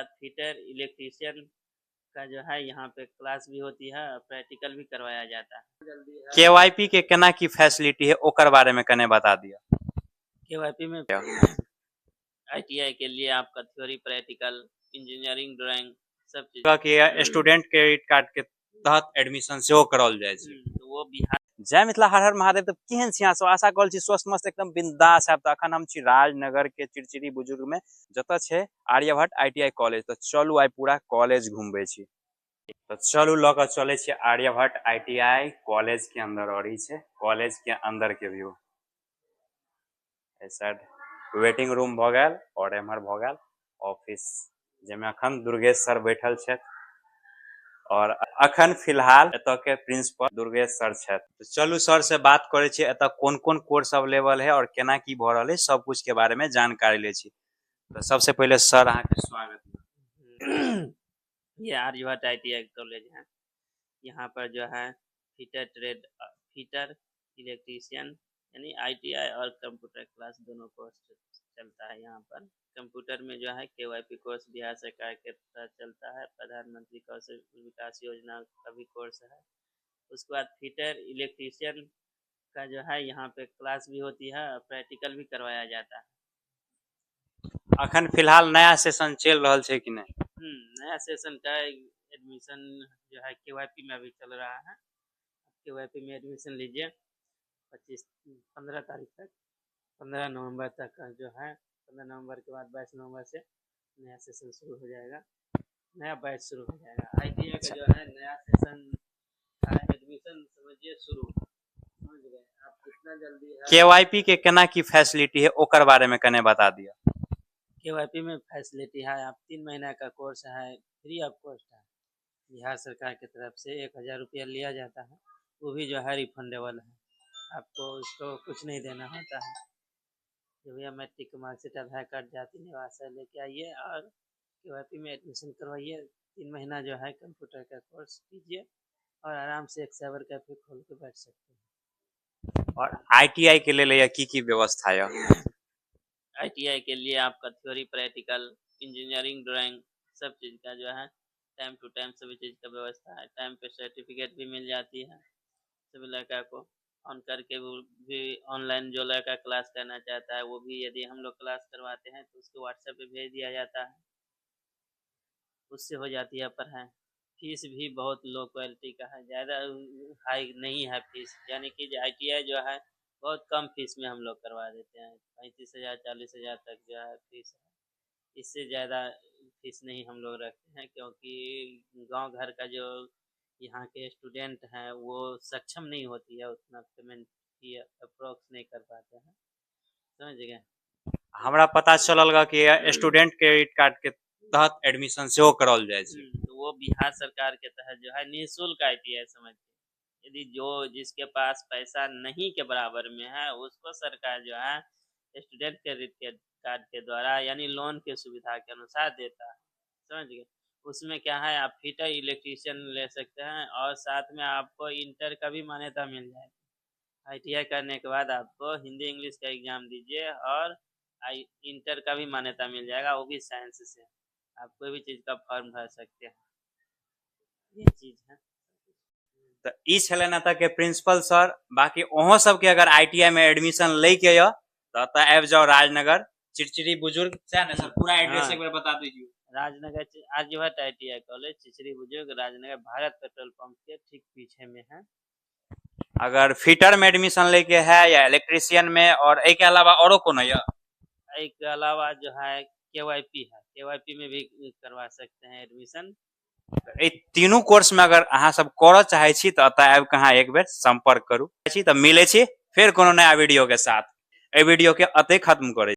Fitter electrician का जो है यहाँ पे क्लास भी होती है, प्रैक्टिकल भी करवाया जाता है। केवाईपी के केना की फैसिलिटी है ओकर बारे में कने बता दिया। केवाईपी में आईटीआई के लिए आपका थ्योरी, प्रैक्टिकल, इंजीनियरिंग, ड्राइंग सब चीज के स्टूडेंट क्रेडिट कार्ड के तहत एडमिशन सेहो करल जाय छै। वो बिहार। जय मिथिला, हर हर महादेव। तो केहन छी अहाँ? आशा करल छी स्वस्थ मस्त एकदम बिंदास है। तो अखन हम छी राजनगर के चिड़चिड़ी बुजुर्ग में, जत छे आर्यभट्ट आईटीआई कॉलेज। तो चलू आई पूरा कॉलेज घूमबे छी। तो चलू ल के चले छी आर्यभट्ट आईटीआई कॉलेज के अंदर। और ई कॉलेज के अंदर के व्यू। साइड वेटिंग रूम भ गेल और एम्हर भ गेल ऑफिस, जेमे अखन दुर्गेश सर बैठल छथि। और अखन फिलहाल एत के प्रिंसिपल दुर्गेश सर छथि। तो चलू सर से बात करे छी, एत कोन कोन कोर्स अवेलेबल है और केना की भ रहल है सब कुछ के बारे में जानकारी ले छी। तो सबसे पहले सर अहाँ के स्वागत। ये आर्यभट्ट आईटीआई कॉलेज है। यहाँ पर जो है फिटर इलेक्ट्रीशियन यानी आईटीआई और कंप्यूटर क्लास दोनों कोर्स चलता है। यहाँ पर कंप्यूटर में जो है केवाईपी कोर्स बिहार सरकार के तहत चलता है। प्रधानमंत्री कौशल विकास योजना का भी कोर्स है। उसके बाद फिटर इलेक्ट्रीशियन का जो है यहाँ पे क्लास भी होती है, प्रैक्टिकल भी करवाया जाता है। अखन फिलहाल नया सेशन चल रहा है कि नहीं? नया सेशन का एडमिशन जो है केवाईपी में अभी चल रहा है। केवाईपी में एडमिशन लीजिए 15 तारीख तक, 15 नवंबर तक का जो है। 15 नवंबर के बाद 22 नवंबर से नया सेशन शुरू हो जाएगा, नया बैच शुरू हो जाएगा। आईटीआई का जो है नया सेशन का एडमिशन समझिए शुरू। समझ गए आप कितना जल्दी है। केवाईपी के केना की फैसिलिटी है ओकर बारे में कने बता दिया। केवाईपी में फैसिलिटी है, आप 3 महीना का कोर्स है, फ्री ऑफ कॉस्ट है। बिहार सरकार की तरफ से 1000 रुपया लिया जाता है, वो भी जो है रिफंडेबल है। आपको उसको कुछ नहीं देना होता है। जो भैया मैट्रिक मार्कशीट, आधार कार्ड, जाति निवास है लेके आइए और केवाईपी में एडमिशन करवाइए। 3 महीना जो है कंप्यूटर का कोर्स कीजिए और आराम से एक साइबर कैफे खोल के बैठ सकते हैं। और आईटीआई के लिए की व्यवस्था है? आईटीआई के लिए आपका थ्योरी, प्रैक्टिकल, इंजीनियरिंग, ड्राइंग सब चीज़ का जो है टाइम टू टाइम सभी चीज़ का व्यवस्था है। टाइम पे सर्टिफिकेट भी मिल जाती है सभी लड़का को। ऑन करके भी ऑनलाइन जो लड़का क्लास करना चाहता है वो भी, यदि हम लोग क्लास करवाते हैं तो उसको व्हाट्सएप पे भेज दिया जाता है, उससे हो जाती है पढ़ाई। फीस भी बहुत लो क्वालिटी का है, ज़्यादा हाई नहीं है फीस। यानी कि आईटीआई जो है बहुत कम फीस में हम लोग करवा देते हैं। 35,000 40,000 तक जो है फीस है। इससे ज़्यादा फीस नहीं हम लोग रखते हैं, क्योंकि गांव घर का जो यहाँ के स्टूडेंट हैं वो सक्षम नहीं होती है, उतना पेमेंट की अप्रोक्स नहीं कर पाते हैं। समझ गए? हमरा पता चलल कि स्टूडेंट क्रेडिट कार्ड के तहत एडमिशन सेहो करल जाय छै। तो वो बिहार सरकार के तहत जो है निःशुल्क आईटीआई समझिए। यदि जिसके पास पैसा नहीं के बराबर में है उसको सरकार जो है स्टूडेंट क्रेडिट कार्ड के द्वारा यानी लोन के सुविधा के अनुसार देता है। समझ गए? उसमें क्या है, आप फिटर इलेक्ट्रीशियन ले सकते हैं और साथ में आपको इंटर का भी मान्यता मिल जाएगी। आईटीआई करने के बाद आपको हिंदी इंग्लिश का एग्जाम दीजिए और इंटर का भी मान्यता मिल जाएगा, वो भी साइंस से। आप कोई भी चीज़ का फॉर्म भर सकते हैं। ये चीज़ है। तो ई छले ना तक के प्रिंसिपल सर। बाकी ओहो सब के अगर आईटीआई में एडमिशन ले के य तो आबि जाओ राजनगर चिड़चिड़ी बुजुर्ग से ना सर। पूरा एड्रेस एक बार बता दीजिए। राजनगर आर्यभट्ट आईटीआई कॉलेज, चिड़चिड़ी बुजुर्ग, राजनगर, भारत पेट्रोल पंप के ठीक पीछे में है। अगर फिटर में एडमिशन लेके है या इलेक्ट्रीशियन में, और एक के अलावा औरो कोनो या? एक के अलावा जो है केवाईपी है, केवाईपी में भी करवा सकते हैं एडमिशन। तीनों कोर्स में अगर अहाँ सब करऽ चाहे छी तो अतः आबि के अहाँ एक बेर संपर्क करू। तो मिले छी फिर कोनो नया वीडियो के साथ। ए वीडियो के अतै खत्म करे।